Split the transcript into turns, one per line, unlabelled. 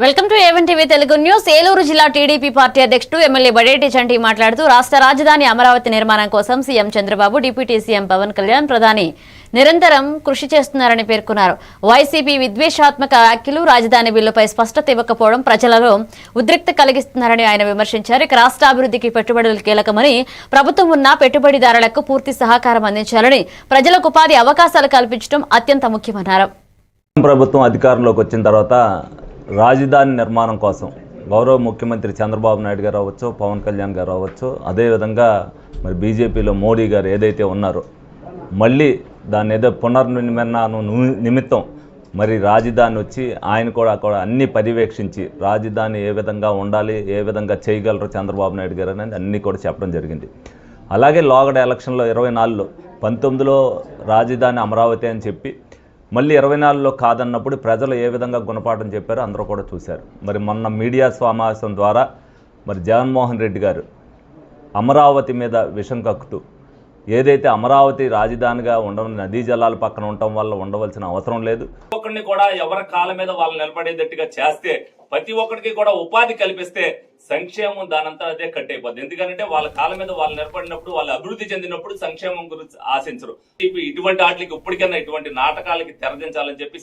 Welcome to A one TV Telugu news. Eluru జిల్లా TDP party అధ్యక్షుడు MLA Badeti Chanti మాట్లాడుతూ రాష్ట్ర రాజధాని అమరావతి నిర్మాణం కోసం CM Chandrababu, deputy CM Pawan Kalyan, ప్రధాని నిరంతరం కృషి చేస్తున్నారని పేర్కొన్నారు. వైసీపీ విద్వేషాత్మక వ్యాఖ్యలు, రాజధాని బిల్లుపై స్పష్టత ఇవ్వకపోవడం ప్రజలలో ఉద్రిక్త కలిగిస్తున్నారని ఆయన విమర్శించారు. ఇక రాష్ట్ర అభివృద్ధికి పెట్టుబడులు కీలకమని, ప్రభుత్వం ఉన్న పెట్టుబడిదారులకు పూర్తి సహకారం అందించాలని, ప్రజలకు ఉపాధి అవకాశాలు కల్పించడం అత్యంత ముఖ్యమన్నారు.
ప్రభుత్వం అధికారంలోకి వచ్చిన తర్వాత రాజధాని నిర్మాణం కోసం గౌరవ ముఖ్యమంత్రి చంద్రబాబు నాయుడు గారు అవ్వచ్చు, పవన్ కళ్యాణ్ గారు అవ్వచ్చు, అదేవిధంగా మరి బీజేపీలో మోడీ గారు ఏదైతే ఉన్నారో మళ్ళీ దాన్ని ఏదో పునర్నిర్మాణం నిమిత్తం మరి రాజధాని వచ్చి ఆయన కూడా అన్ని పర్యవేక్షించి రాజధాని ఏ విధంగా ఉండాలి, ఏ విధంగా చేయగలరు చంద్రబాబు నాయుడు గారు అనేది అన్నీ కూడా చెప్పడం జరిగింది. అలాగే లోగడ ఎలక్షన్లో 24లో 19లో రాజధాని అమరావతి అని చెప్పి మళ్ళీ 24లో కాదన్నప్పుడు ప్రజలు ఏ విధంగా గుణపాఠం చెప్పారో అందరూ కూడా చూశారు. మరి మొన్న మీడియా సమావేశం ద్వారా మరి జగన్మోహన్ రెడ్డి గారు అమరావతి మీద విషం కక్కుతూ ఏదైతే అమరావతి రాజధానిగా ఉండడం నదీ జలాల పక్కన ఉండటం వల్ల ఉండవలసిన అవసరం లేదు,
ఒక్కడిని కూడా ఎవరి కాళ్ళ మీద వాళ్ళు నిలబడేటట్టుగా చేస్తే, ప్రతి ఒక్కరికి కూడా ఉపాధి కల్పిస్తే సంక్షేమం దానంతా అదే కట్టయిపోద్ది. ఎందుకంటే వాళ్ళ కాళ్ళ మీద వాళ్ళు నిలబడినప్పుడు, వాళ్ళు అభివృద్ధి చెందినప్పుడు సంక్షేమం గురించి ఆశించరు. ఇటువంటి వాటికి ఇప్పటికైనా ఇటువంటి నాటకాలకి తెరదించాలని చెప్పి